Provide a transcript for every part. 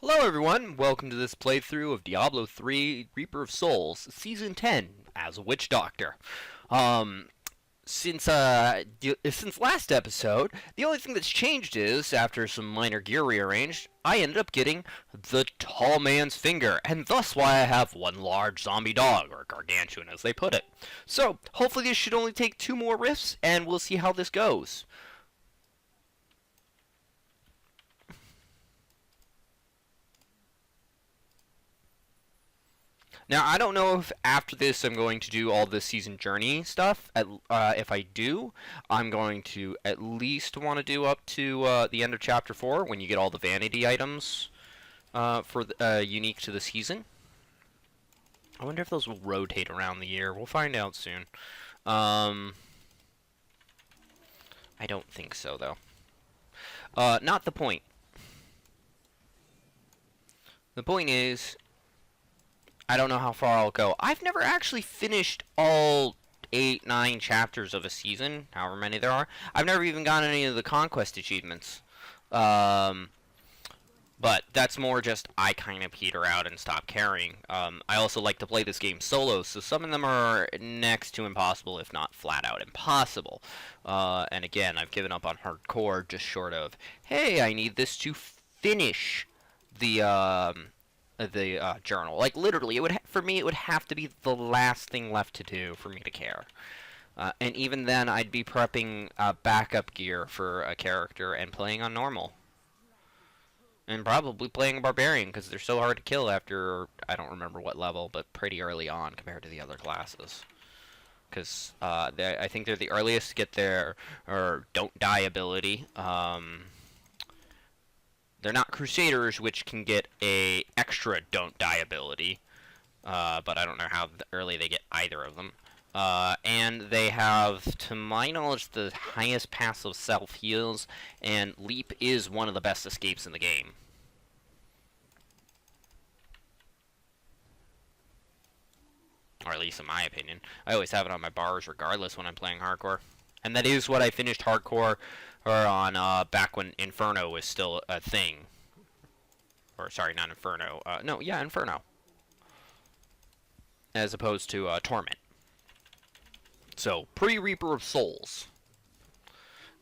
Hello everyone, welcome to this playthrough of Diablo 3 Reaper of Souls, Season 10, as a Witch Doctor. Since last episode, the only thing that's changed is, after some minor gear rearranged, I ended up getting the Tall Man's Finger, and thus why I have one large zombie dog, or gargantuan as they put it. So, hopefully this should only take 2 more rifts, and we'll see how this goes. Now, I don't know if after this I'm going to do all the season journey stuff. If I do, I'm going to at least want to do up to the end of Chapter 4 when you get all the vanity items unique to the season. I wonder if those will rotate around the year. We'll find out soon. I don't think so, though. Not the point. The point is, I don't know how far I'll go. I've never actually finished all 8, 9 chapters of a season, however many there are. I've never even gotten any of the conquest achievements. But that's more just I kind of peter out and stop caring. I also like to play this game solo, so some of them are next to impossible, if not flat out impossible. And again, I've given up on hardcore just short of, hey, I need this to finish the journal. Like, literally, for me, it would have to be the last thing left to do for me to care. And even then, I'd be prepping backup gear for a character and playing on normal. And probably playing a barbarian, because they're so hard to kill after, I don't remember what level, but pretty early on compared to the other classes. Because I think they're the earliest to get their don't die ability. They're not Crusaders, which can get a extra don't die ability, but I don't know how early they get either of them. And they have, to my knowledge, the highest passive self-heals, and Leap is one of the best escapes in the game. Or at least in my opinion. I always have it on my bars regardless when I'm playing hardcore. And that is what I finished hardcore on back when Inferno was still a thing. Or, sorry, not Inferno. No, yeah, Inferno. As opposed to Torment. So, pre-Reaper of Souls.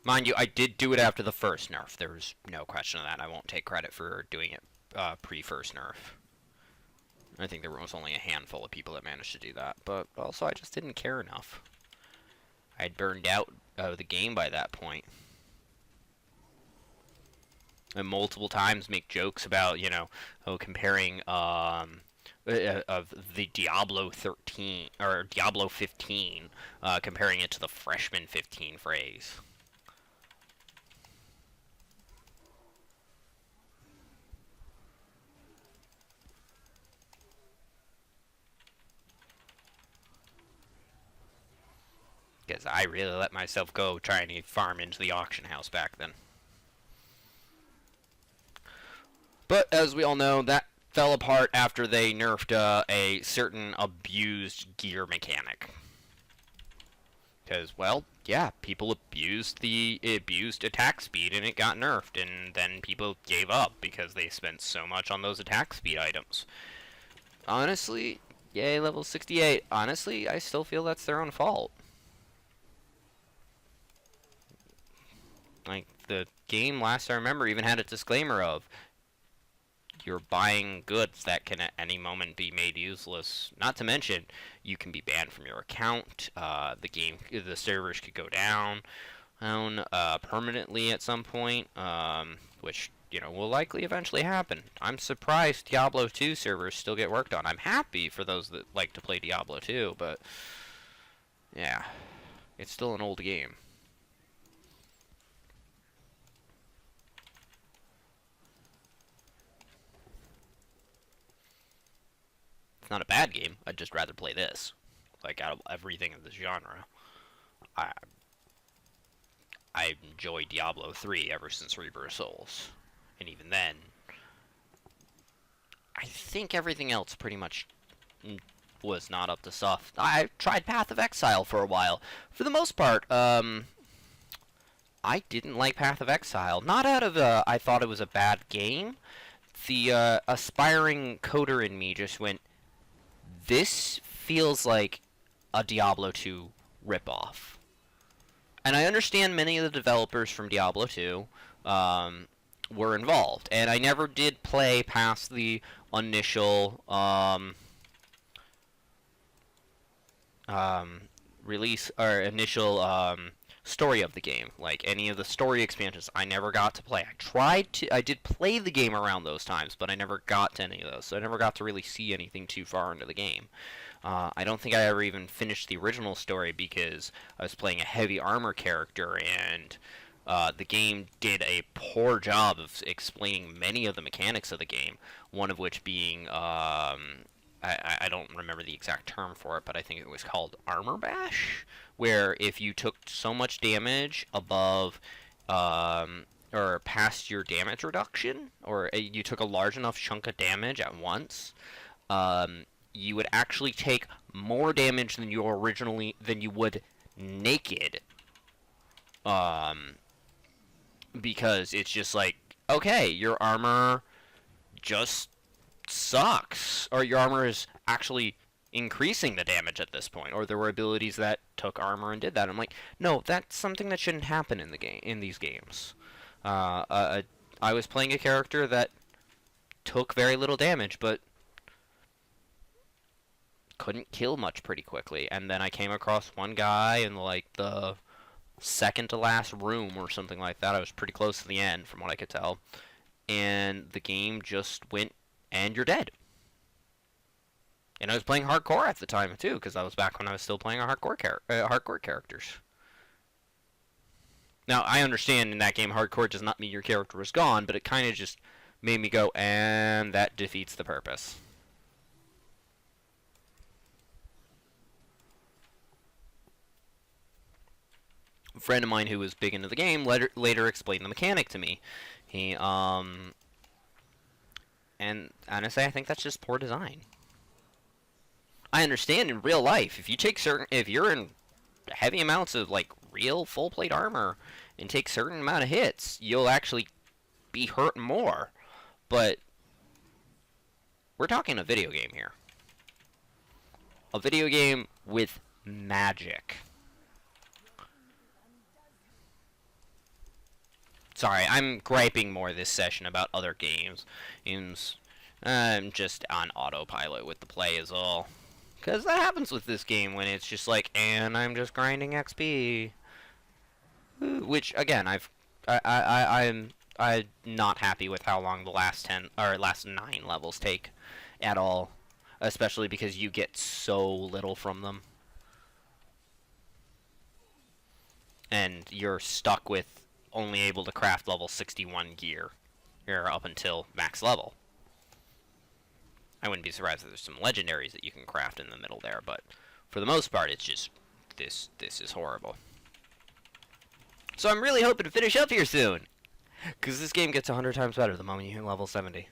Mind you, I did do it after the first nerf. There's no question of that. I won't take credit for doing it pre-first nerf. I think there was only a handful of people that managed to do that. But also, I just didn't care enough. I'd burned out of the game by that point. And multiple times make jokes about, you know, comparing of the Diablo 13 or Diablo 15, comparing it to the Freshman 15 phrase. Because I really let myself go trying to farm into the auction house back then. But as we all know, that fell apart after they nerfed a certain abused gear mechanic. Because, well, yeah, people abused attack speed and it got nerfed, and then people gave up because they spent so much on those attack speed items. Honestly, yay, level 68. Honestly, I still feel that's their own fault. Like, the game, last I remember, even had a disclaimer of, you're buying goods that can at any moment be made useless. Not to mention, you can be banned from your account. The servers could go down permanently at some point, which, you know, will likely eventually happen. I'm surprised Diablo 2 servers still get worked on. I'm happy for those that like to play Diablo 2, but yeah, it's still an old game. Not a bad game. I'd just rather play this. Like, out of everything in this genre, I enjoyed Diablo 3 ever since Reaper of Souls. And even then, I think everything else pretty much was not up to snuff. I tried Path of Exile for a while. For the most part, I didn't like Path of Exile. Not out of I thought it was a bad game. the aspiring coder in me just went, this feels like a Diablo 2 ripoff. And I understand many of the developers from Diablo 2 were involved, and I never did play past the initial release or initial story of the game. Like any of the story expansions, I never got to play. I did play the game around those times, but I never got to any of those, so I never got to really see anything too far into the game. I don't think I ever even finished the original story because I was playing a heavy armor character, and the game did a poor job of explaining many of the mechanics of the game, one of which being, I don't remember the exact term for it, but I think it was called Armor Bash, where if you took so much damage above or past your damage reduction, or you took a large enough chunk of damage at once, you would actually take more damage than you would naked. Because it's just like, okay, your armor just sucks, or your armor is actually increasing the damage at this point, or there were abilities that took armor and did that. I'm like, no, that's something that shouldn't happen in the game, in these games. I was playing a character that took very little damage, but couldn't kill much pretty quickly, and then I came across one guy in like the second to last room or something like that. I was pretty close to the end from what I could tell, and the game just went, and you're dead. And I was playing hardcore at the time too, because I was back when I was still playing a hardcore characters. Now I understand in that game hardcore does not mean your character is gone, but it kind of just made me go, and that defeats the purpose. A friend of mine who was big into the game later explained the mechanic to me. He and honestly, I think that's just poor design. I understand in real life, if you're in heavy amounts of like real full plate armor and take certain amount of hits, you'll actually be hurt more. But we're talking a video game here. A video game with magic. Sorry, I'm griping more this session about other games. I'm just on autopilot with the play is all. Because that happens with this game when it's just like, and I'm just grinding XP. Which, again, I'm not happy with how long the last 9 levels take at all. Especially because you get so little from them. And you're stuck with only able to craft level 61 gear here up until max level. I wouldn't be surprised if there's some legendaries that you can craft in the middle there, but for the most part, it's just this is horrible. So I'm really hoping to finish up here soon, because this game gets 100 times better the moment you hit level 70.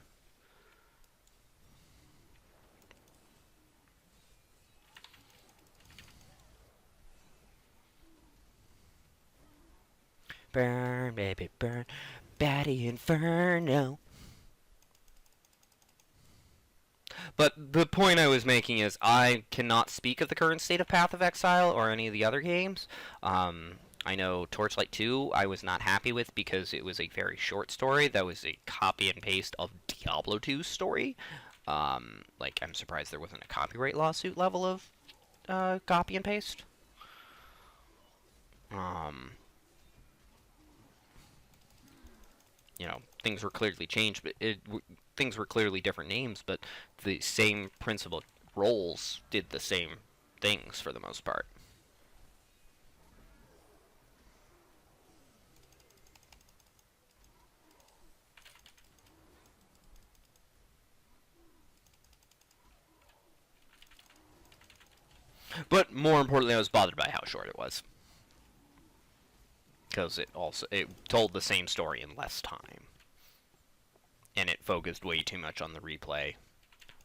Burn, baby, burn. Batty Inferno. But the point I was making is I cannot speak of the current state of Path of Exile or any of the other games. I know Torchlight 2 I was not happy with because it was a very short story that was a copy and paste of Diablo 2's story. Like, I'm surprised there wasn't a copyright lawsuit level of copy and paste. You know, things were clearly changed, but things were clearly different names, but the same principal roles did the same things for the most part. But more importantly, I was bothered by how short it was. Because it told the same story in less time. And it focused way too much on the replay.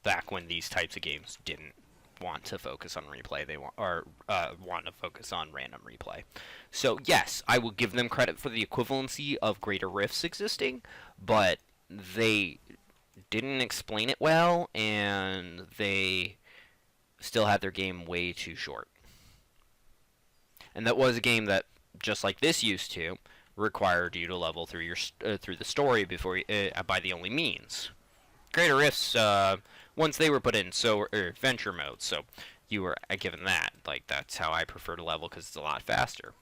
Back when these types of games didn't want to focus on replay, they want to focus on random replay. So yes, I will give them credit for the equivalency of Greater Rifts existing, but they didn't explain it well, and they still had their game way too short. And that was a game that, just like this used to, required you to level through your through the story before by the only means. Greater Rifts, once they were put in adventure mode, so you were given that. Like, that's how I prefer to level because it's a lot faster.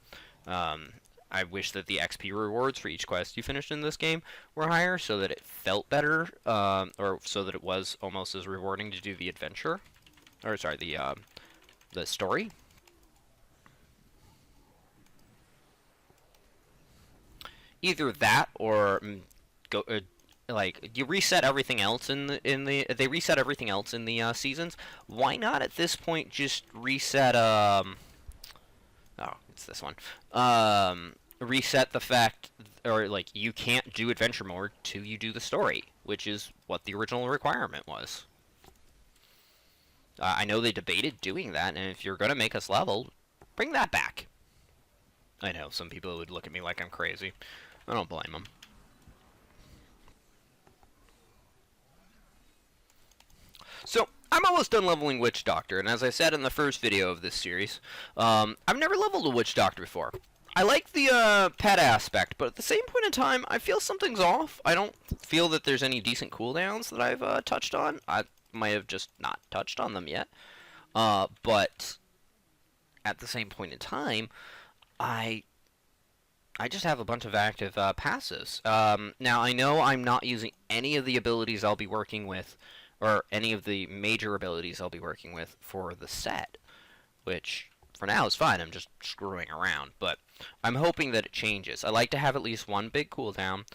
I wish that the XP rewards for each quest you finished in this game were higher, so that it felt better, or so that it was almost as rewarding to do the adventure, or sorry, the story. Either that or go like you reset everything else they reset everything else in the seasons. Why not at this point just reset oh, it's this one. Reset the fact, or like, you can't do adventure mode till you do the story, which is what the original requirement was. I know they debated doing that, and if you're gonna make us level, bring that back. I know some people would look at me like I'm crazy. I don't blame them. So, I'm almost done leveling Witch Doctor, and as I said in the first video of this series, I've never leveled a Witch Doctor before. I like the pet aspect, but at the same point in time, I feel something's off. I don't feel that there's any decent cooldowns that I've touched on. I might have just not touched on them yet. But at the same point in time, I just have a bunch of active passives. Now, I know I'm not using any of the abilities I'll be working with, or any of the major abilities I'll be working with for the set, which for now is fine. I'm just screwing around, but I'm hoping that it changes. I like to have at least one big cooldown,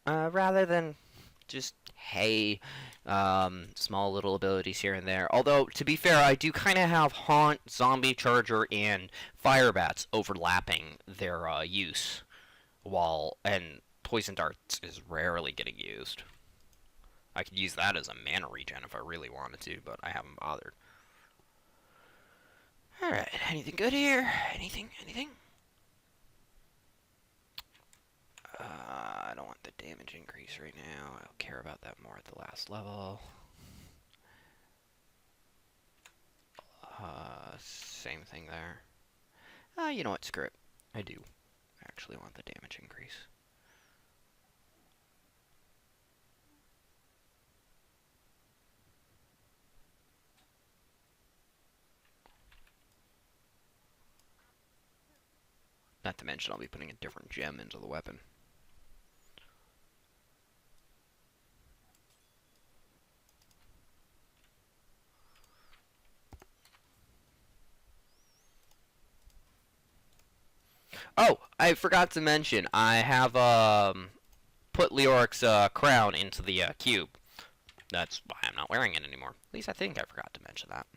rather than just, hey, small little abilities here and there. Although, to be fair, I do kind of have Haunt, Zombie Charger, and Fire Bats overlapping their use, and Poison Darts is rarely getting used. I could use that as a mana regen if I really wanted to, but I haven't bothered. Alright, anything good here? Anything? I don't want the damage increase right now. I'll care about that more at the last level. Same thing there. You know what? Screw it. I do actually want the damage increase. Not to mention I'll be putting a different gem into the weapon. Oh, I forgot to mention, I have put Leoric's crown into the cube. That's why I'm not wearing it anymore. At least I think I forgot to mention that.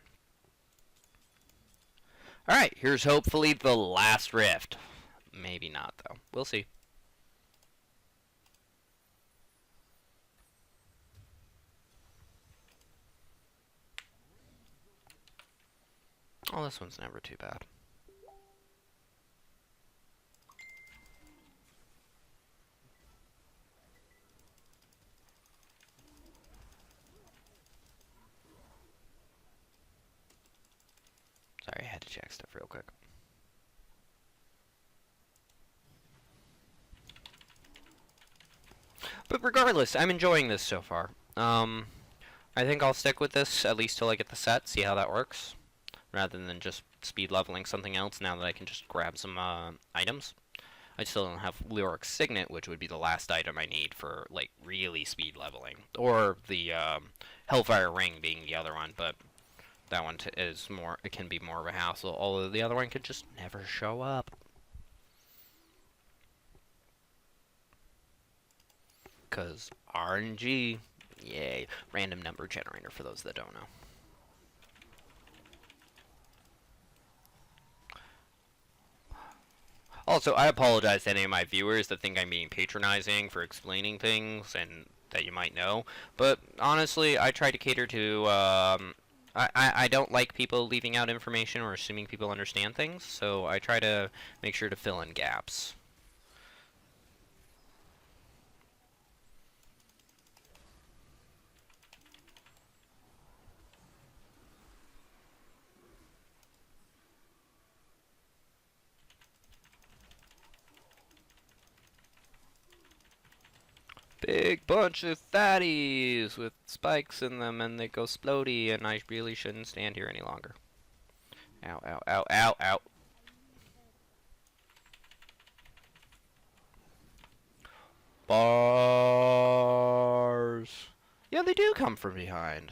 Alright, here's hopefully the last rift. Maybe not, though. We'll see. Oh, this one's never too bad. Sorry, I had to check stuff real quick. But regardless, I'm enjoying this so far. I think I'll stick with this at least till I get the set, see how that works, rather than just speed leveling something else now that I can just grab some items. I still don't have Leoric's Signet, which would be the last item I need for, like, really speed leveling. Or the Hellfire Ring being the other one, but that one is more, it can be more of a hassle, although the other one could just never show up. Because RNG, yay, random number generator for those that don't know. Also, I apologize to any of my viewers that think I'm being patronizing for explaining things and that you might know, but honestly, I try to cater to, I don't like people leaving out information or assuming people understand things, so I try to make sure to fill in gaps. big bunch of fatties with spikes in them, and they go splody, and I really shouldn't stand here any longer. Ow, ow, ow, ow, ow. Bars. Yeah, they do come from behind.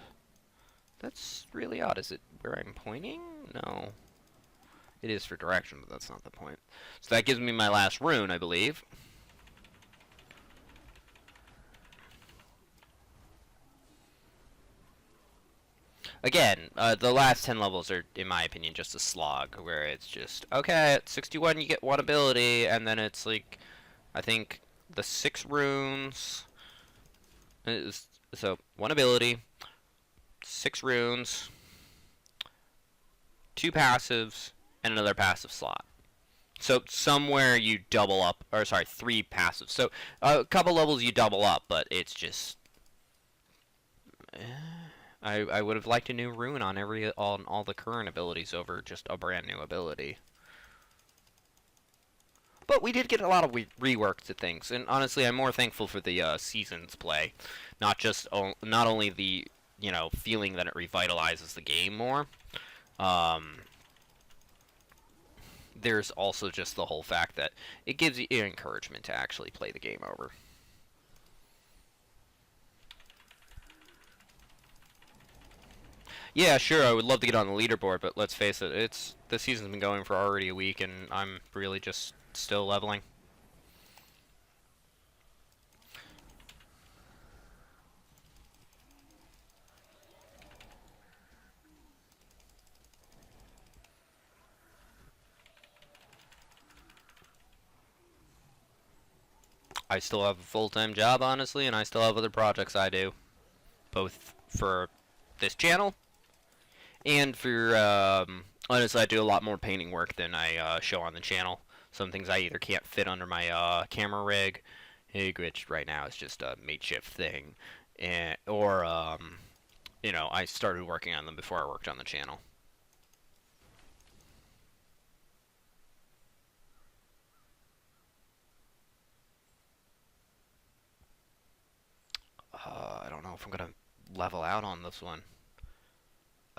That's really odd. Is it where I'm pointing? No. It is for direction, but that's not the point. So that gives me my last rune, I believe. Again, the last 10 levels are, in my opinion, just a slog, where it's just, okay, at 61 you get one ability, and then it's like, I think, the 6 runes, so, 1 ability, 6 runes, 2 passives, and another passive slot. So, somewhere you double up, or sorry, 3 passives. So, a couple levels you double up, but it's just... I would have liked a new rune on all the current abilities over just a brand new ability. But we did get a lot of rework to things, and honestly, I'm more thankful for the seasons play, not only the feeling that it revitalizes the game more. There's also just the whole fact that it gives you encouragement to actually play the game over. Yeah, sure, I would love to get on the leaderboard, but let's face it, the season's been going for already a week, and I'm really just still leveling. I still have a full-time job, honestly, and I still have other projects I do, both for this channel and for, honestly, I do a lot more painting work than I show on the channel. Some things I either can't fit under my camera rig, which right now is just a makeshift thing, or I started working on them before I worked on the channel. I don't know if I'm gonna level out on this one.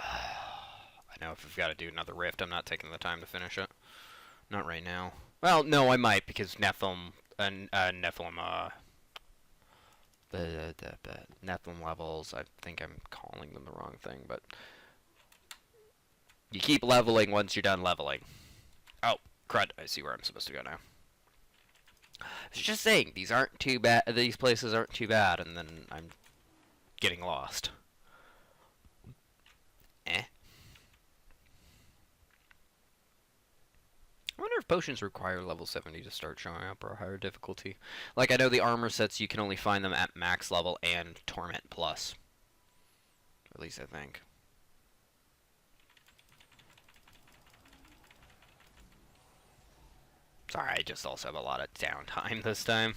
I know if I've got to do another rift, I'm not taking the time to finish it. Not right now. Well, no, I might, because Nephilim levels, I think I'm calling them the wrong thing, but you keep leveling once you're done leveling. Oh, crud, I see where I'm supposed to go now. I was just saying, these places aren't too bad, and then I'm getting lost. I wonder if potions require level 70 to start showing up, or higher difficulty. Like, I know the armor sets, you can only find them at max level and Torment Plus. At least I think. Sorry, I just also have a lot of downtime this time.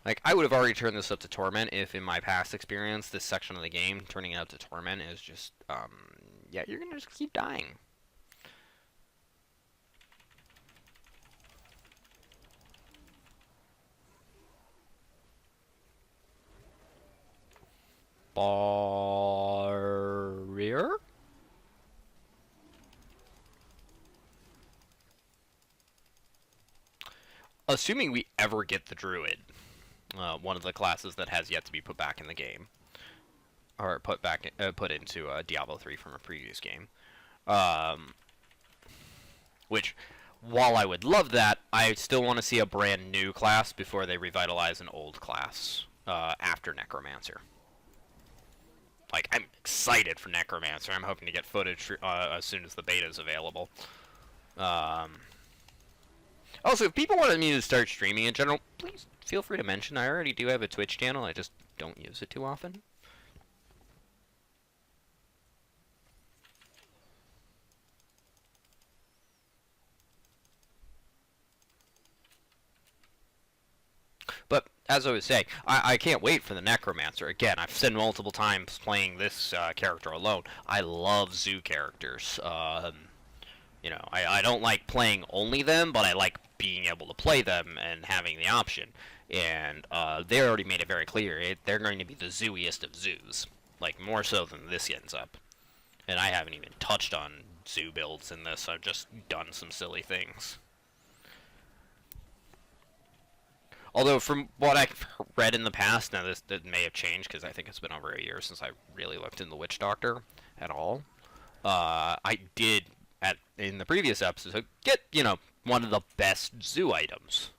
Like, I would have already turned this up to Torment if, in my past experience, this section of the game, turning it up to Torment is just, yeah, you're gonna just keep dying. Barrier? Assuming we ever get the Druid, one of the classes that has yet to be put back in the game, or put into Diablo 3 from a previous game. Which, while I would love that, I still want to see a brand new class before they revitalize an old class after Necromancer. Like, I'm excited for Necromancer. I'm hoping to get footage as soon as the beta is available. Also, if people wanted me to start streaming in general, please feel free to mention. I already do have a Twitch channel. I just don't use it too often. But, as I was saying, I can't wait for the Necromancer. Again, I've said multiple times playing this character alone. I love zoo characters. I don't like playing only them, but I like being able to play them and having the option. And they already made it very clear they're going to be the zooiest of zoos, like more so than this ends up. And I haven't even touched on zoo builds in this. I've just done some silly things. Although, from what I've read in the past, now this may have changed because I think it's been over a year since I really looked into the Witch Doctor at all. I did, in the previous episode, get, one of the best zoo items.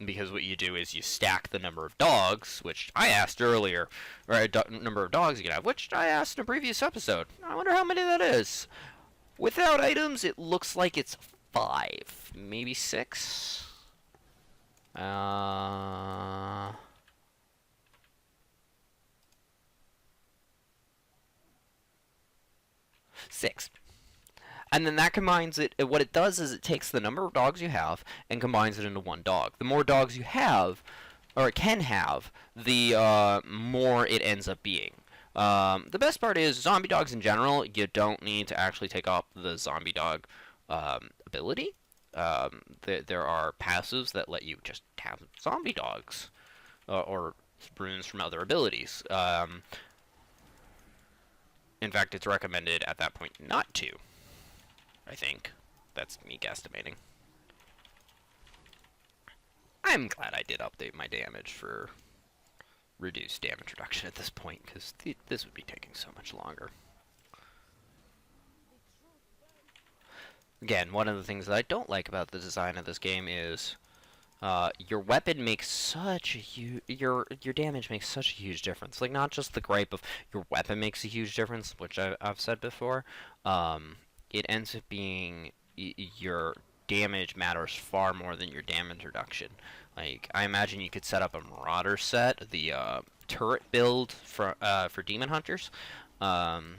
Because what you do is you stack the number of dogs, which I asked earlier, or number of dogs you can have, which I asked in a previous episode. I wonder how many that is. Without items, it looks like it's 5, maybe 6. 6. And then that combines it. What it does is it takes the number of dogs you have and combines it into one dog. The more dogs you have, or it can have, the more it ends up being. The best part is zombie dogs in general, you don't need to actually take off the zombie dog ability. There are passives that let you just have zombie dogs or runes from other abilities. In fact, it's recommended at that point not to. I think. That's me guesstimating. I'm glad I did update my damage for reduced damage reduction at this point, because this would be taking so much longer. Again, one of the things that I don't like about the design of this game is your weapon makes such a huge... Your damage makes such a huge difference. Like, not just the gripe of your weapon makes a huge difference, which I've said before, it ends up being your damage matters far more than your damage reduction. Like, I imagine you could set up a Marauder set, the turret build for Demon Hunters, and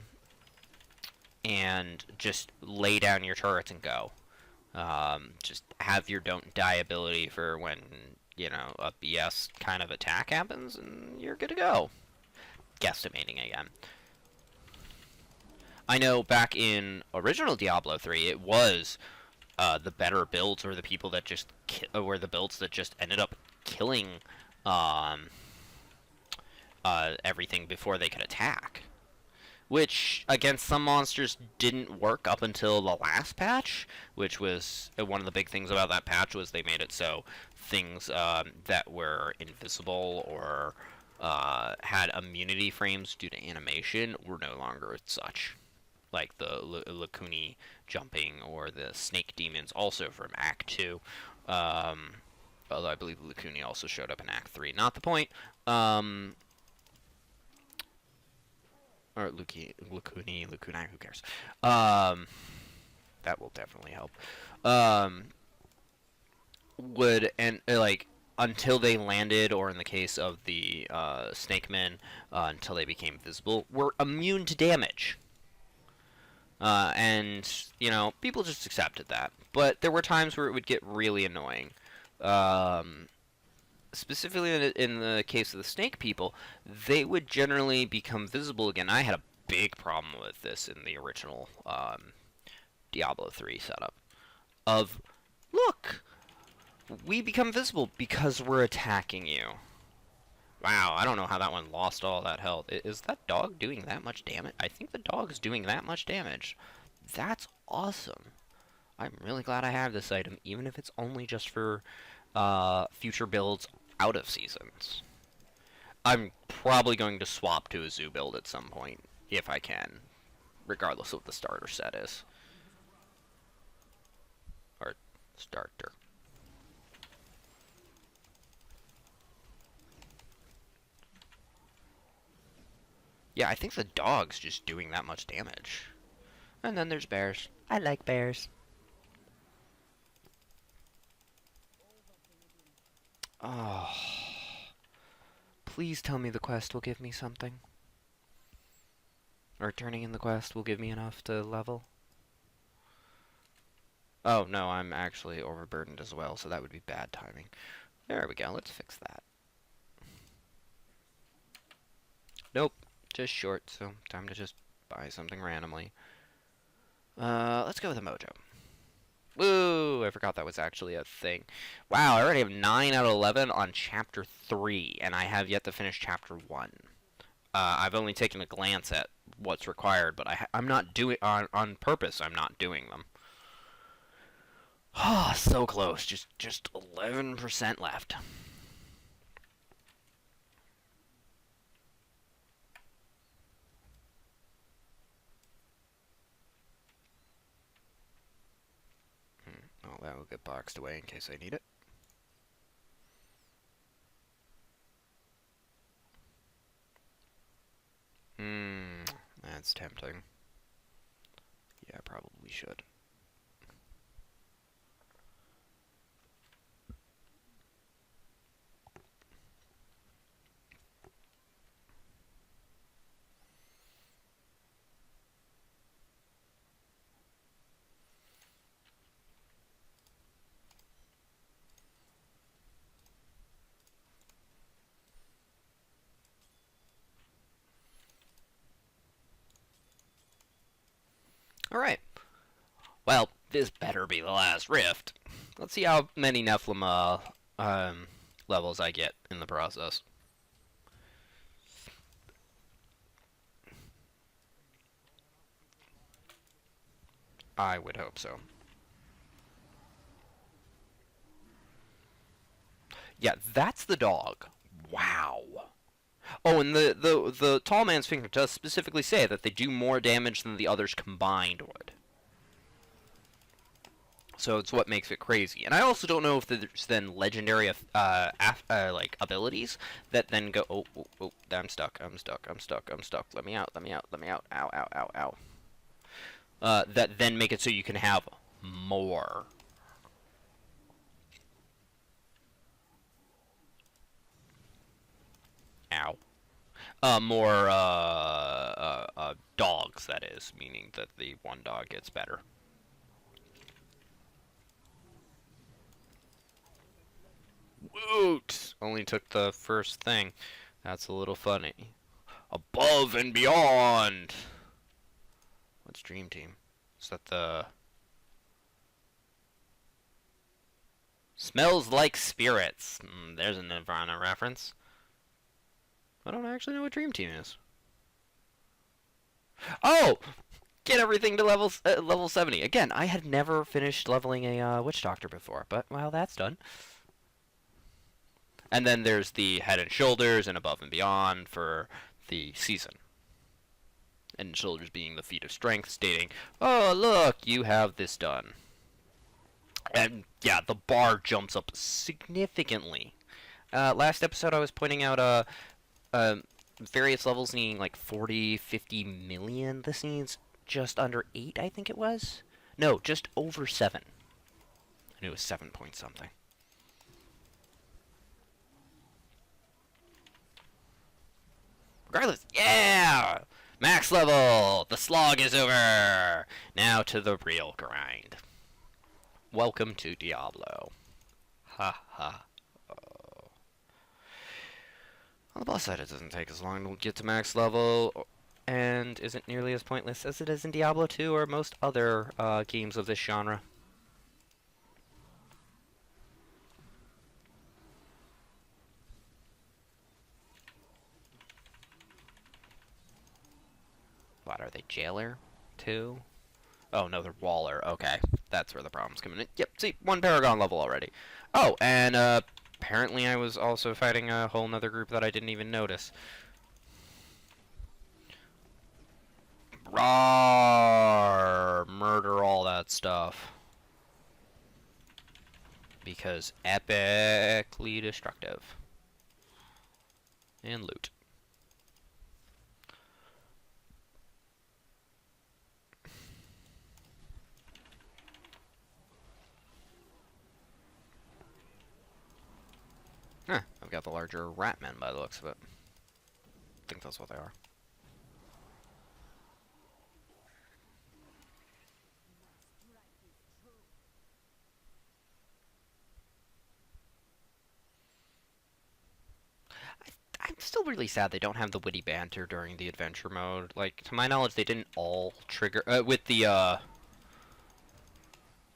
just lay down your turrets and go. Just have your don't die ability for when, a BS kind of attack happens, and you're good to go. Guesstimating again. I know back in original Diablo 3, it was the better builds were the people that just were the builds that just ended up killing everything before they could attack, which against some monsters didn't work up until the last patch, which was one of the big things about that patch was they made it so things that were invisible or had immunity frames due to animation were no longer such. Like the Lacuni jumping or the snake demons, also from Act 2. Although I believe Lacuni also showed up in Act 3. Not the point. Or Lacuni, who cares? That will definitely help. Until they landed, or in the case of the Snake Men, until they became visible, were immune to damage. And, people just accepted that. But there were times where it would get really annoying. Specifically in the case of the snake people, they would generally become visible again. I had a big problem with this in the original Diablo 3 setup. Look! We become visible because we're attacking you. Wow, I don't know how that one lost all that health. Is that dog doing that much damage? I think the dog is doing that much damage. That's awesome. I'm really glad I have this item, even if it's only just for future builds out of seasons. I'm probably going to swap to a zoo build at some point, if I can, regardless of what the starter set is. Or starter. Yeah, I think the dog's just doing that much damage. And then there's bears. I like bears. Oh. Please tell me the quest will give me something. Or turning in the quest will give me enough to level. Oh, no, I'm actually overburdened as well, so that would be bad timing. There we go, let's fix that. Nope. Just short, so time to just buy something randomly. Let's go with a mojo. Woo! I forgot that was actually a thing. Wow, I already have 9 out of 11 on Chapter 3, and I have yet to finish Chapter 1. I've only taken a glance at what's required, but I'm not doing on purpose. I'm not doing them. Oh, so close. Just 11% left. Oh, that will get boxed away in case I need it. That's tempting. Yeah, I probably should. Alright. Well, this better be the last rift. Let's see how many Nephilim levels I get in the process. I would hope so. Yeah, that's the dog. Wow. Oh, and the tall man's finger does specifically say that they do more damage than the others combined would. So it's what makes it crazy. And I also don't know if there's then legendary like abilities that then go. Oh, I'm stuck. Let me out. Ow, ow, ow, ow. That then make it so you can have more. Ow. More dogs, that is, meaning that the one dog gets better. Woot! Only took the first thing. That's a little funny. Above and beyond! What's Dream Team? Is that the... Smells like spirits. There's a Nirvana reference. I don't actually know what Dream Team is. Oh! Get everything to level 70. Again, I had never finished leveling a Witch Doctor before, but, well, that's done. And then there's the Head and Shoulders and Above and Beyond for the season. And Shoulders being the feat of strength, stating, oh, look, you have this done. And, yeah, the bar jumps up significantly. Last episode I was pointing out various levels needing like 40, 50 million. This needs just under 8, I think it was. No, just over 7. I knew it was 7 point something. Regardless, yeah! Max level! The slog is over! Now to the real grind. Welcome to Diablo. Ha ha. Oh. On the plus side, it doesn't take as long to get to max level, and isn't nearly as pointless as it is in Diablo 2 or most other games of this genre. What, are they Jailer 2? Oh, no, they're Waller. Okay, that's where the problem's coming in. Yep, see, 1 Paragon level already. Oh, and apparently I was also fighting a whole nother group that I didn't even notice. Rawr! Murder all that stuff. Because epically destructive. And loot. Huh, I've got the larger rat men by the looks of it. I think that's what they are. I'm still really sad they don't have the witty banter during the adventure mode. Like, to my knowledge, they didn't all trigger... with the,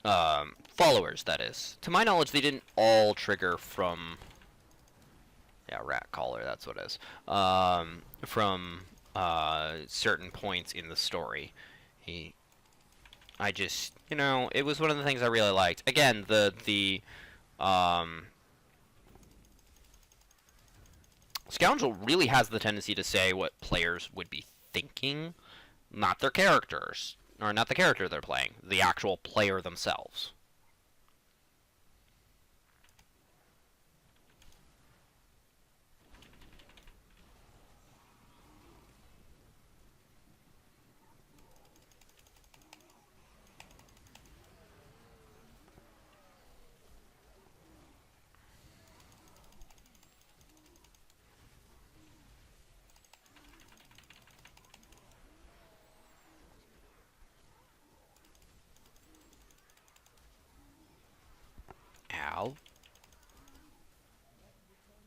followers, that is. To my knowledge, they didn't all trigger from... Yeah, rat collar, that's what it is. From certain points in the story. I just, you know, it was one of the things I really liked. Again, Scoundrel really has the tendency to say what players would be thinking, not their characters, or not the character they're playing, the actual player themselves. Ow.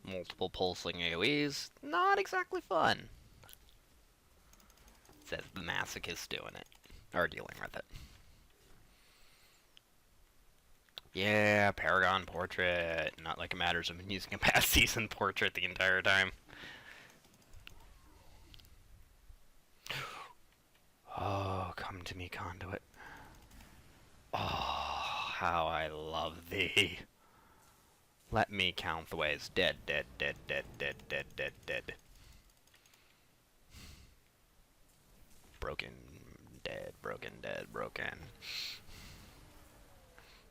Multiple pulsing AoEs, not exactly fun. Says the masochist doing it, or dealing with it. Yeah, Paragon portrait. Not like it matters. I've been using a past season portrait the entire time. Oh, come to me, conduit. Oh, how I love thee. Let me count the ways. Dead, dead, dead, dead, dead, dead, dead, dead. Broken, dead, broken, dead, broken.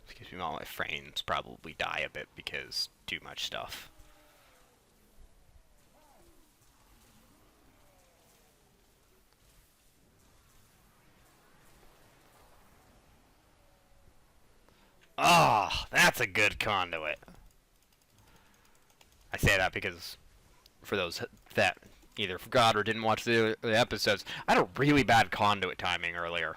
Excuse me, all my frames probably die a bit because too much stuff. Oh, that's a good conduit. I say that because for those that either forgot or didn't watch the episodes, I had a really bad conduit timing earlier.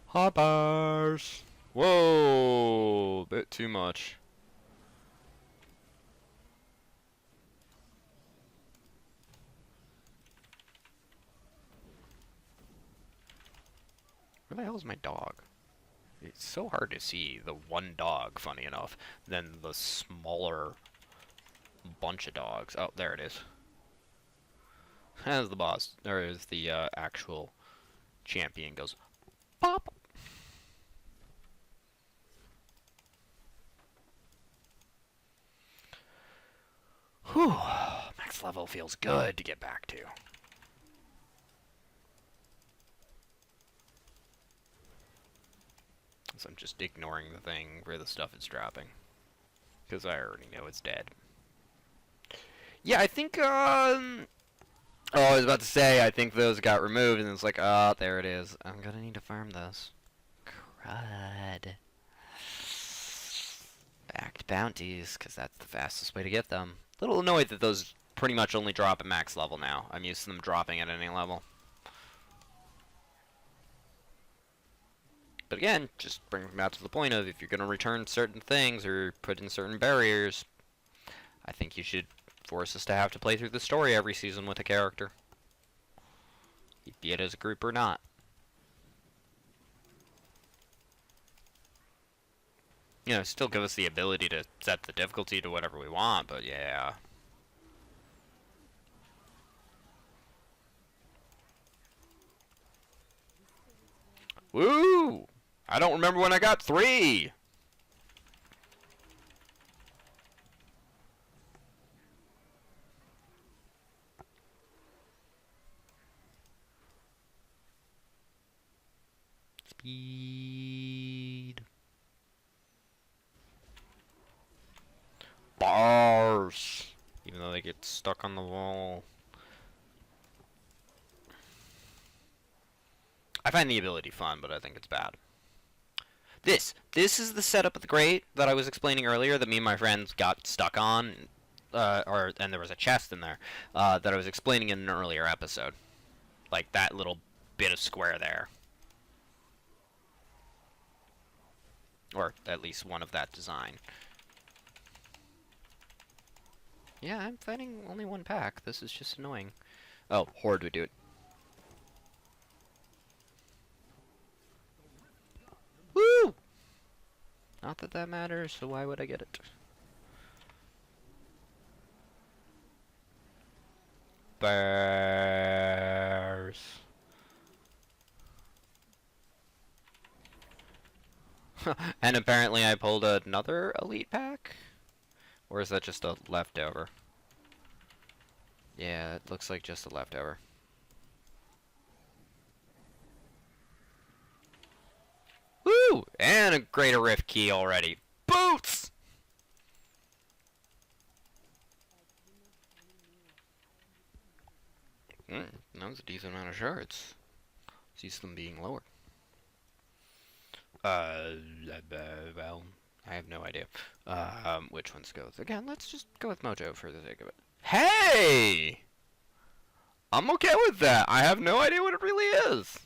Hot bars. Whoa, bit too much. Where the hell is my dog? It's so hard to see the one dog, funny enough, than the smaller bunch of dogs. Oh, there it is. As the boss, or as the actual champion goes, pop. Whew, max level feels good to get back to. So I'm just ignoring the thing where the stuff is dropping. Because I already know it's dead. Yeah, I think, oh, I was about to say, I think those got removed, and it's like, oh, there it is. I'm gonna need to farm those. Crud. Back to bounties, because that's the fastest way to get them. A little annoyed that those pretty much only drop at max level now. I'm used to them dropping at any level. But again, just brings me back to the point of if you're going to return certain things or put in certain barriers, I think you should force us to have to play through the story every season with a character. Be it as a group or not. You know, still give us the ability to set the difficulty to whatever we want, but yeah. Woo! I don't remember when I got 3! Speed. Bars! Even though they get stuck on the wall. I find the ability fun, but I think it's bad. This is the setup of the grate that I was explaining earlier that me and my friends got stuck on, and there was a chest in there, that I was explaining in an earlier episode. Like that little bit of square there. Or at least one of that design. Yeah, I'm fighting only one pack. This is just annoying. Oh, Horde would do it Not that that matters, so why would I get it? Bears. And apparently I pulled another elite pack? Or is that just a leftover? Yeah, it looks like just a leftover. Woo! And a greater rift key already. Boots! That was a decent amount of shards. See them being lower. Well, I have no idea. Which ones go with? Again, let's just go with Mojo for the sake of it. Hey! I'm okay with that. I have no idea what it really is.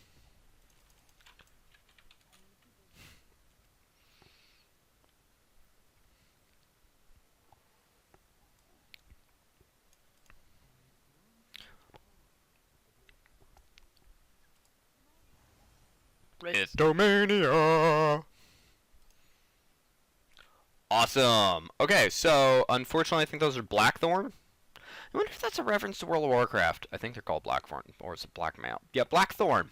Riftomania! Awesome. Okay, so unfortunately I think those are Blackthorn. I wonder if that's a reference to World of Warcraft. I think they're called Blackthorn, or is it Blackmail? Yeah, Blackthorn.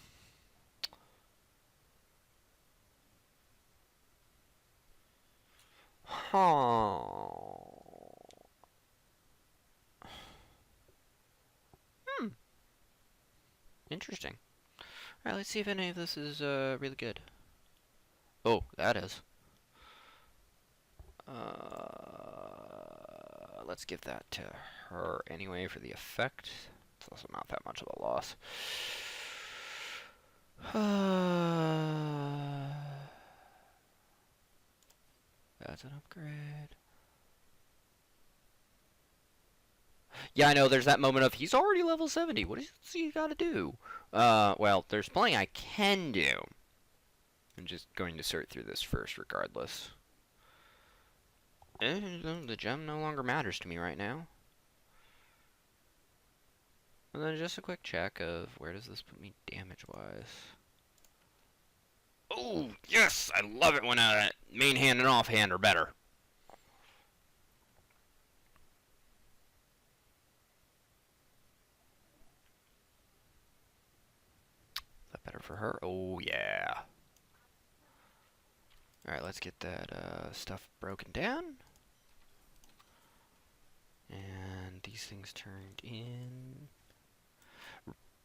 Huh. Interesting. Alright, let's see if any of this is really good. Oh, that is. Let's give that to her anyway for the effect. It's also not that much of a loss. That's an upgrade. Yeah, I know, there's that moment of, he's already level 70. What does he gotta do? Well, there's plenty I can do. I'm just going to sort through this first regardless. The gem no longer matters to me right now. And then just a quick check of where does this put me damage-wise. Oh, yes! I love it when main hand and offhand are better. Is that better for her? Oh, yeah. Alright, let's get that stuff broken down. And these things turned in.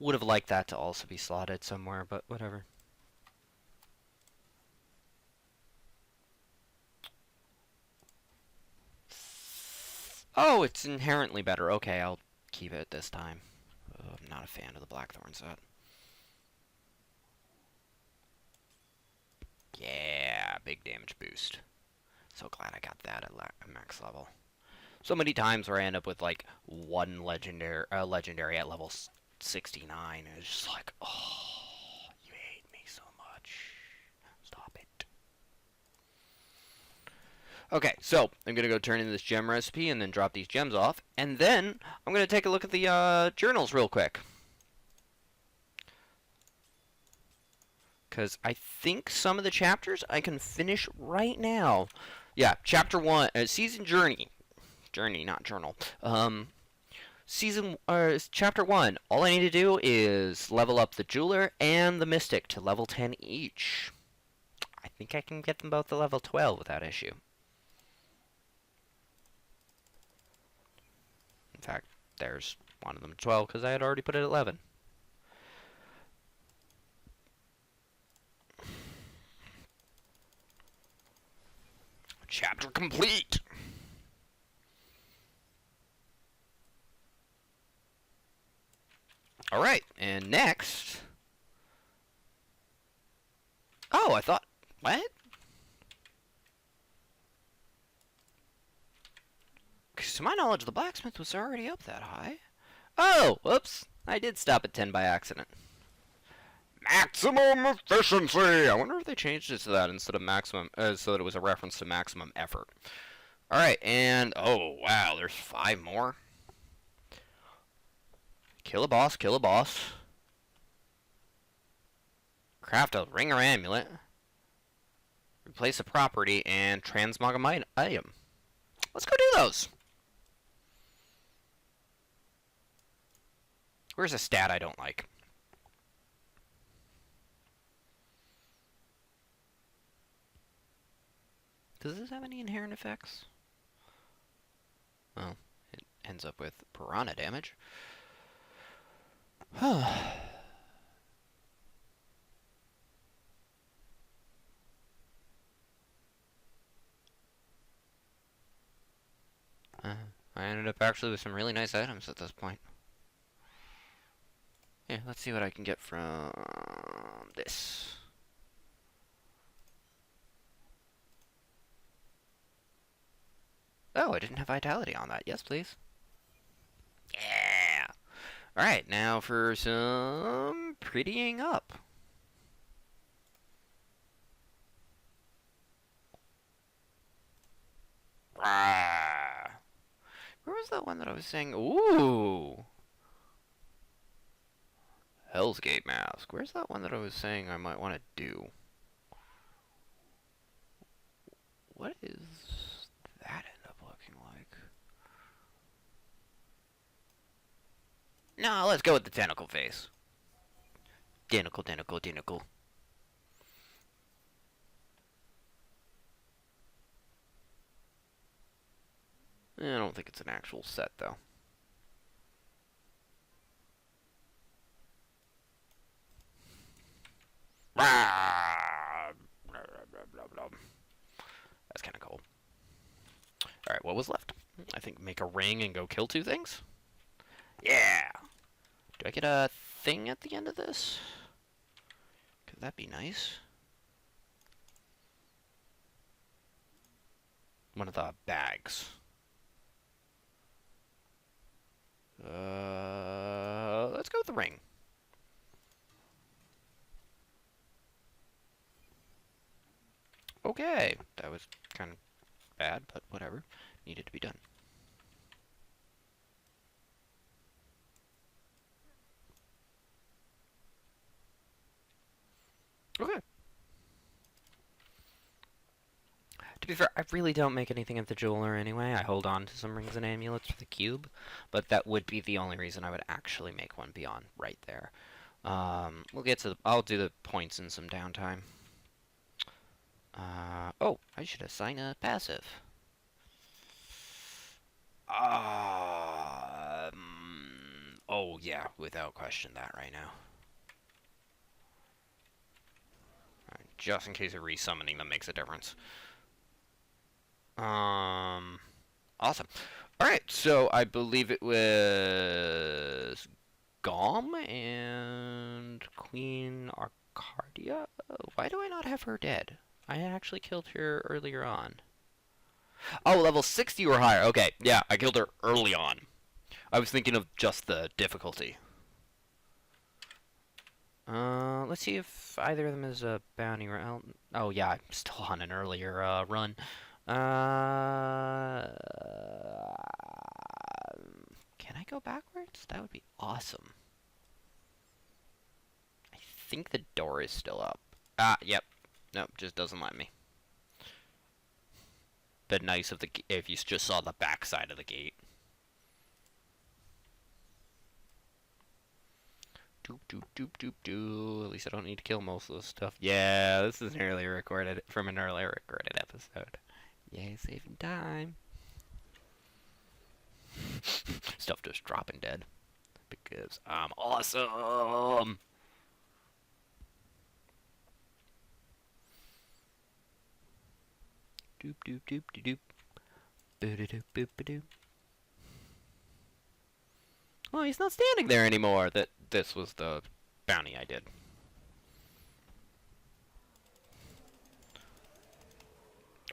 Would have liked that to also be slotted somewhere, but whatever. Oh, it's inherently better. Okay, I'll keep it this time. I'm not a fan of the Blackthorn set. Yeah, big damage boost. So glad I got that at max level. So many times where I end up with like one legendary at level 69, and it's just like, oh, you hate me so much. Stop it. Okay, so I'm gonna go turn in this gem recipe and then drop these gems off, and then I'm gonna take a look at the journals real quick. Because I think some of the chapters I can finish right now. Yeah, chapter 1, season journey. Journey, not journal. Chapter 1. All I need to do is level up the Jeweler and the Mystic to level 10 each. I think I can get them both to level 12 without issue. In fact, there's one of them 12 because I had already put it at 11. Chapter complete! Alright, and next... Oh, I thought... What? Because to my knowledge, the blacksmith was already up that high. Oh, whoops. I did stop at 10 by accident. Maximum efficiency! I wonder if they changed it to that instead of maximum, so that it was a reference to maximum effort. Alright, and... Oh, wow, there's 5 more. Kill a boss, kill a boss. Craft a ring or amulet. replace a property, and transmog a item. Let's go do those. Where's a stat I don't like? Does this have any inherent effects? Well, it ends up with piranha damage. I ended up actually with some really nice items at this point. Yeah, let's see what I can get from this. Oh, I didn't have vitality on that. Yes, please. Yeah! Alright, now for some prettying up. Rah. Where was that one that I was saying? Ooh! Hell's Gate mask. Where's that one that I was saying I might want to do? What is that end up looking like? No, let's go with the tentacle face. Tentacle, tentacle, tentacle. I don't think it's an actual set, though. That's kind of cool. Alright, what was left? I think make a ring and go kill 2 things? Yeah! Do I get a thing at the end of this? Could that be nice? One of the bags. Let's go with the ring. Okay, that was kind of bad, but whatever. Needed to be done. Okay. To be fair, I really don't make anything at the jeweler anyway. I hold on to some rings and amulets for the cube, but that would be the only reason I would actually make one beyond right there. We'll get to the... I'll do the points in some downtime. Oh, I should assign a passive. Oh, yeah, without question that right now. Right, just in case of resummoning them makes a difference. Awesome. Alright, so I believe it was Gom and Queen Arcadia? Why do I not have her dead? I had actually killed her earlier on. Oh, level 60 or higher. Okay, yeah, I killed her early on. I was thinking of just the difficulty. Let's see if either of them is a bounty run. Oh, yeah, I'm still on an earlier, run. Can I go backwards? That would be awesome. I think the door is still up. Yep. Nope, just doesn't let me. Been nice of the if you just saw the back side of the gate. Doop doop doop doop doo. At least I don't need to kill most of this stuff. Yeah, this is an earlier recorded from an earlier recorded episode. Yay, saving time. Stuff just dropping dead because I'm awesome. Doop doop doop doop doop. Boop boop boop. Oh, he's not standing there anymore. This was the bounty I did.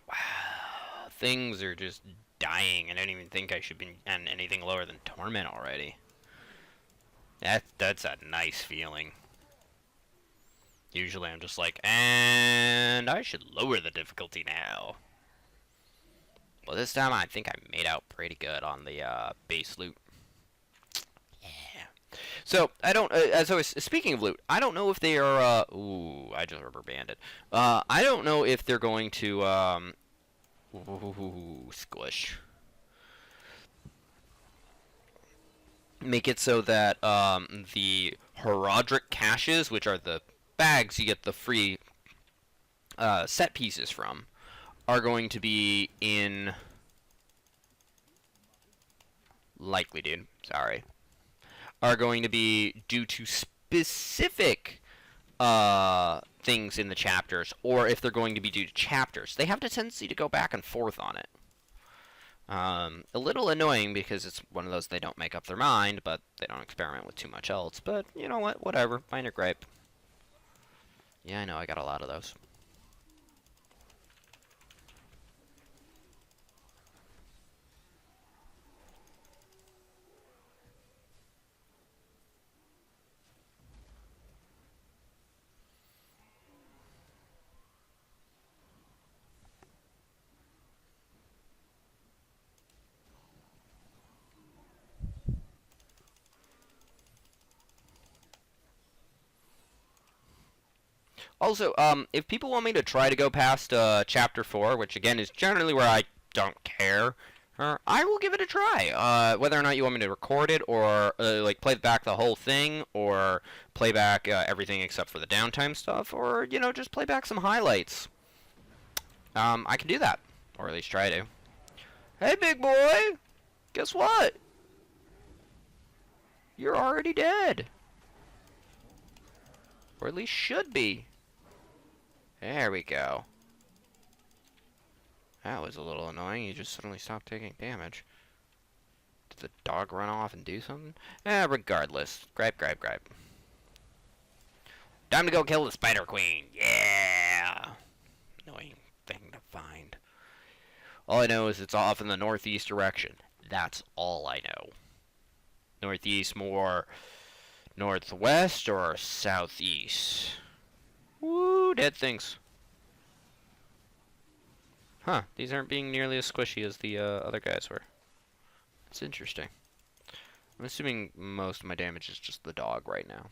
Wow, things are just dying. I don't even think I should be on anything lower than torment already. That's a nice feeling. Usually I'm just like, and I should lower the difficulty now. Well, this time I think I made out pretty good on the base loot. Yeah. So I don't. As I was speaking of loot, I don't know if they are. Ooh, I just rubber banded. I don't know if they're going to. Ooh, squish. Make it so that the Herodric caches, which are the bags you get the free set pieces from, are going to be in. Likely, dude. Sorry. Are going to be due to specific things in the chapters, or if they're going to be due to chapters. They have the tendency to go back and forth on it. A little annoying because it's one of those they don't make up their mind, but they don't experiment with too much else. But you know what? Whatever. Minor gripe. Yeah, I know. I got a lot of those. Also, if people want me to try to go past chapter 4, which again is generally where I don't care, I will give it a try. Whether or not you want me to record it or like play back the whole thing or play back everything except for the downtime stuff, or you know just play back some highlights. I can do that, or at least try to. Hey, big boy, guess what? You're already dead, or at least should be. There we go. That was a little annoying. You just suddenly stopped taking damage. Did the dog run off and do something? Regardless. Gripe, gripe, gripe. Time to go kill the Spider Queen. Yeah! Annoying thing to find. All I know is it's off in the northeast direction. That's all I know. Northeast more northwest or southeast? Woo, dead things. Huh, these aren't being nearly as squishy as the other guys were. That's interesting. I'm assuming most of my damage is just the dog right now.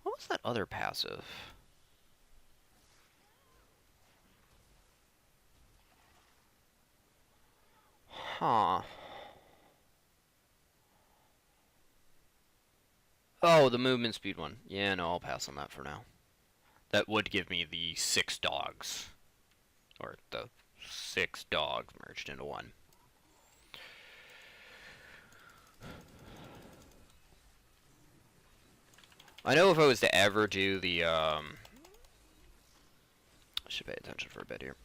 What was that other passive? Huh. Oh, the movement speed one. Yeah, no, I'll pass on that for now. That would give me the 6 dogs. Or the 6 dogs merged into one. I know if I was to ever do the, I should pay attention for a bit here.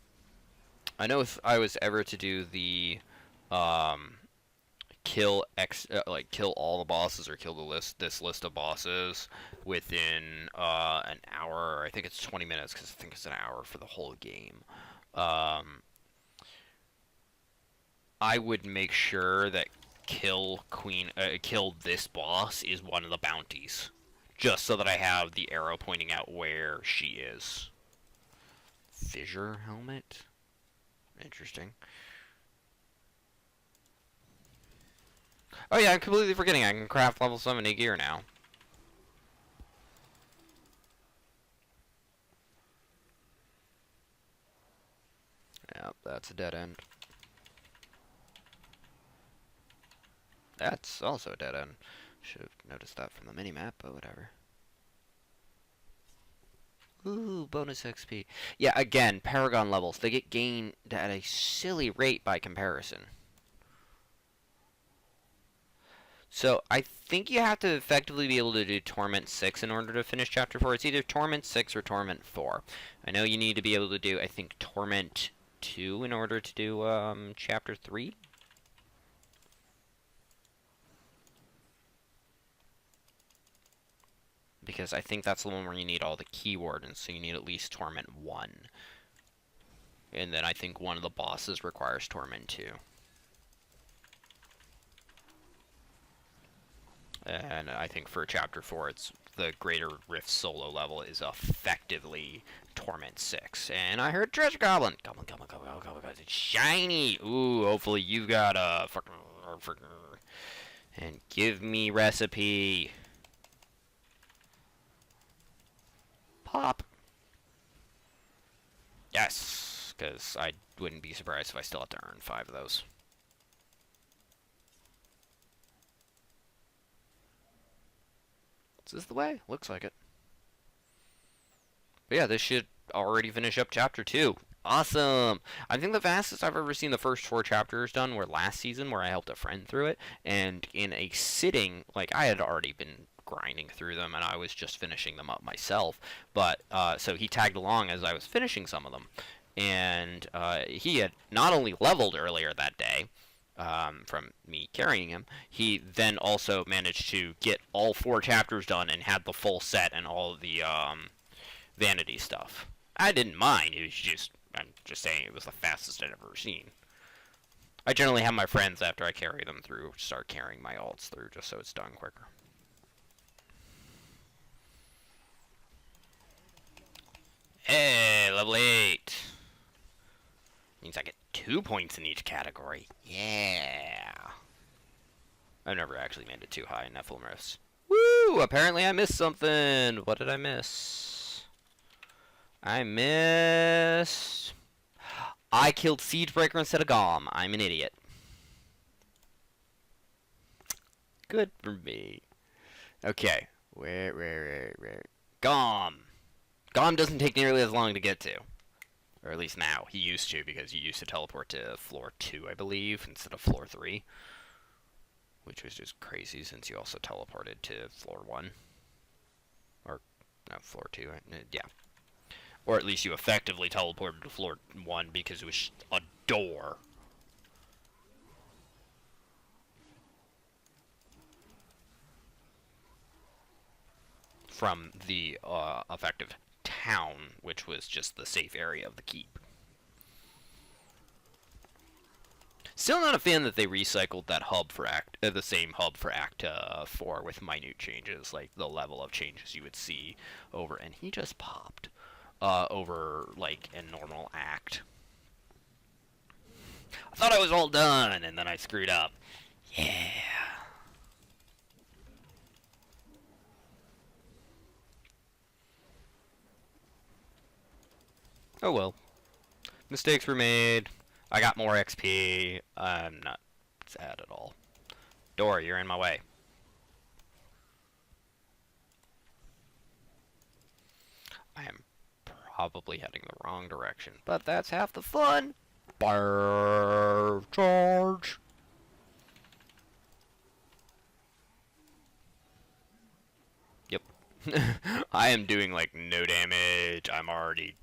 I know if I was ever to do the, kill all the bosses or kill this list of bosses within an hour, or I think it's 20 minutes because I think it's an hour for the whole game. I would make sure that kill this boss is one of the bounties, just so that I have the arrow pointing out where she is. Fissure helmet? Interesting. Oh yeah, I'm completely forgetting I can craft level 70 gear now. Yep, that's a dead end. That's also a dead end. Should have noticed that from the minimap, but whatever. Ooh, bonus XP. Yeah, again, Paragon levels. They get gained at a silly rate by comparison. So, I think you have to effectively be able to do Torment 6 in order to finish Chapter 4. It's either Torment 6 or Torment 4. I know you need to be able to do, I think, Torment 2 in order to do Chapter 3. Because I think that's the one where you need all the key wardens, so you need at least Torment 1. And then I think one of the bosses requires Torment 2. And I think for Chapter 4, it's the Greater Rift solo level is effectively Torment 6. And I heard Treasure Goblin. Goblin, goblin, goblin, goblin, goblin. It's shiny. Ooh, hopefully you got a fucking... And give me recipe. Pop. Yes, because I wouldn't be surprised if I still have to earn 5 of those. Is this the way? Looks like it. But yeah, this should already finish up Chapter 2. Awesome! I think the fastest I've ever seen the first 4 chapters done were last season, where I helped a friend through it, and in a sitting, like, I had already been grinding through them, and I was just finishing them up myself, but, so he tagged along as I was finishing some of them, and, he had not only leveled earlier that day, from me carrying him, he then also managed to get all 4 chapters done and had the full set and all of the, vanity stuff. I didn't mind, it was just, I'm just saying it was the fastest I'd ever seen. I generally have my friends, after I carry them through, start carrying my alts through, just so it's done quicker. Hey, level 8! Means I get 2 points in each category. Yeah! I've never actually made it too high in Nephilim Rifts. Woo! Apparently I missed something! What did I miss? I missed... I killed Siegebreaker instead of Gom. I'm an idiot. Good for me. Okay. Where? Gom! Gom doesn't take nearly as long to get to. Or at least now. He used to, because he used to teleport to floor 2, I believe, instead of floor 3. Which was just crazy, since he also teleported to floor 1. Or, no, floor 2. Yeah. Or at least you effectively teleported to floor 1 because it was a door. From the effective town, which was just the safe area of the keep. Still not a fan that they recycled that hub for the same hub for Act 4 with minute changes, like the level of changes you would see over, and he just popped. Over, like, a normal act. I thought I was all done, and then I screwed up. Yeah. Oh well. Mistakes were made. I got more XP. I'm not sad at all. Door, you're in my way. I am probably heading the wrong direction, but that's half the fun. Fire charge. Yep. I am doing like no damage. I'm already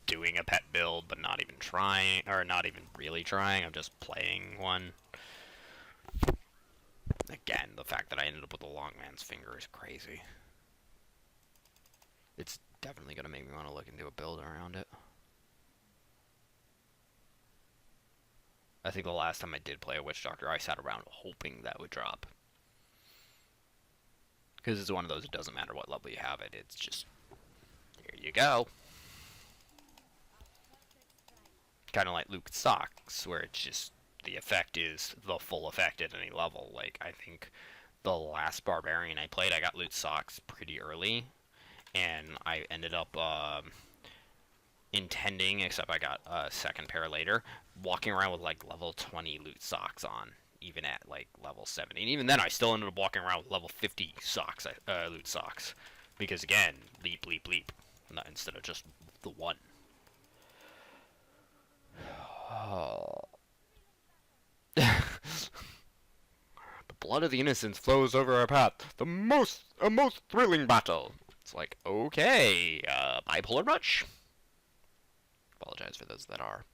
doing a pet build, but not even trying, or not even really trying. I'm just playing one. Again, the fact that I ended up with a long man's finger is crazy. It's definitely going to make me want to look into a build around it. I think the last time I did play a Witch Doctor, I sat around hoping that would drop. Because it's one of those, it doesn't matter what level you have it, it's just, here you go. Kind of like Luke Socks, where it's just, the effect is the full effect at any level. Like, I think the last Barbarian I played, I got Loot Socks pretty early. And I ended up intending, except I got a second pair later, walking around with like level 20 loot socks on, even at like level 70. And even then I still ended up walking around with level 50 socks, loot socks. Because again, leap, leap, leap. Instead of just the one. Oh. The blood of the innocents flows over our path. A most thrilling battle. It's like, okay, bipolar much? Apologize for those that are.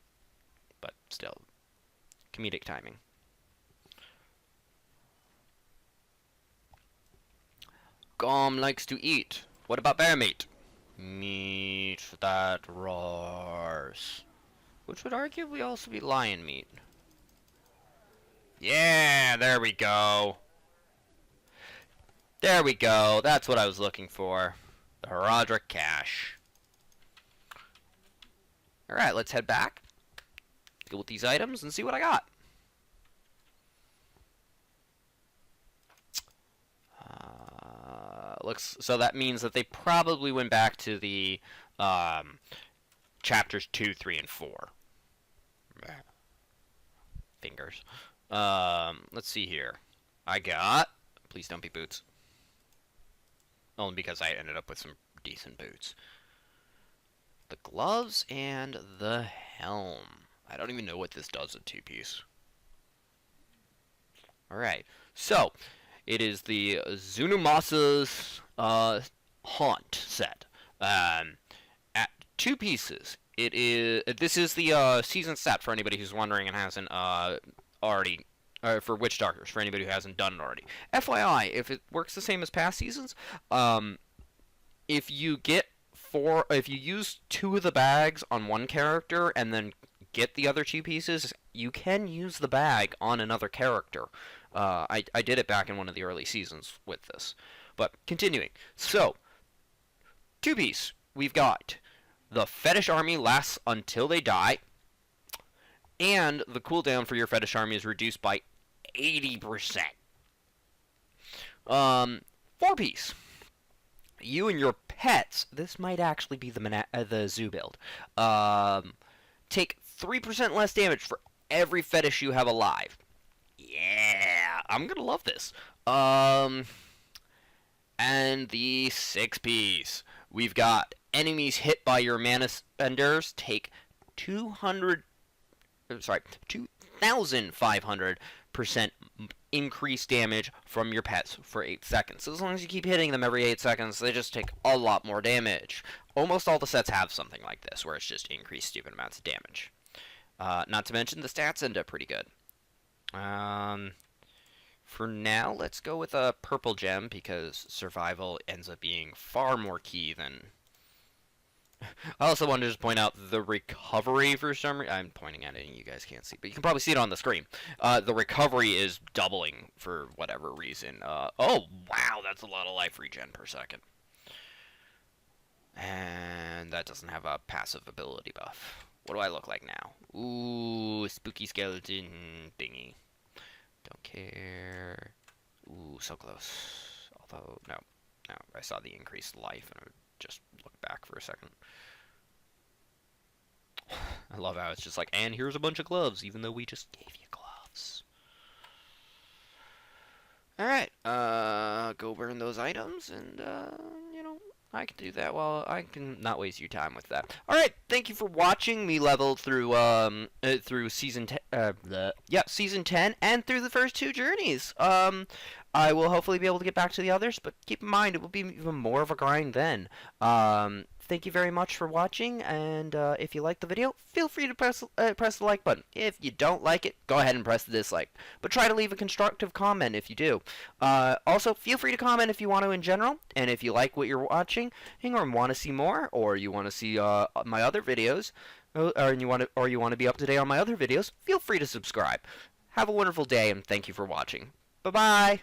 But still, comedic timing. Gom likes to eat. What about bear meat? Meat that roars. Which would arguably also be lion meat. Yeah, there we go. There we go. That's what I was looking for. The Herodric Cache. Alright, let's head back. Go with these items and see what I got. So that means that they probably went back to the chapters 2, 3, and 4. Fingers. Let's see here. I got... Please don't be boots. Only because I ended up with some decent boots. The gloves and the helm. I don't even know what this does at 2-piece. Alright. So, it is the Zunumasa's Haunt set. At 2 pieces, it is. This is the season set for anybody who's wondering and hasn't already. For Witch Doctors, for anybody who hasn't done it already. FYI, if it works the same as past seasons, if you use 2 of the bags on one character and then get the other 2 pieces, you can use the bag on another character. I did it back in one of the early seasons with this. But continuing. So, 2-piece. We've got the Fetish Army lasts until they die. And the cooldown for your Fetish Army is reduced by 80%. 4-piece. You and your pets, this might actually be the zoo build, take 3% less damage for every fetish you have alive. Yeah, I'm gonna love this. And the 6-piece. We've got enemies hit by your mana spenders take 2,500% increased damage from your pets for 8 seconds. So as long as you keep hitting them every 8 seconds, they just take a lot more damage. Almost all the sets have something like this, where it's just increased stupid amounts of damage. Not to mention, the stats end up pretty good. For now, let's go with a purple gem, because survival ends up being far more key than... I also wanted to just point out the recovery for some reason. I'm pointing at it and you guys can't see, but you can probably see it on the screen. The recovery is doubling for whatever reason. Oh, wow, that's a lot of life regen per second. And that doesn't have a passive ability buff. What do I look like now? Ooh, spooky skeleton thingy. Don't care. Ooh, so close. Although, no. I saw the increased life and I just looked back for a second. I love how it's just like, and here's a bunch of gloves, even though we just gave you gloves. Alright, go burn those items, and, you know, I can do that while I can not waste your time with that. Alright, thank you for watching me level through, through season 10, season 10, and through the first 2 journeys. I will hopefully be able to get back to the others, but keep in mind, it will be even more of a grind then. Thank you very much for watching, and if you liked the video, feel free to press the like button. If you don't like it, go ahead and press the dislike. But try to leave a constructive comment if you do. Also, feel free to comment if you want to in general, and if you like what you're watching, or want to see more, or you want to see my other videos, or you want to be up to date on my other videos, feel free to subscribe. Have a wonderful day, and thank you for watching. Bye-bye!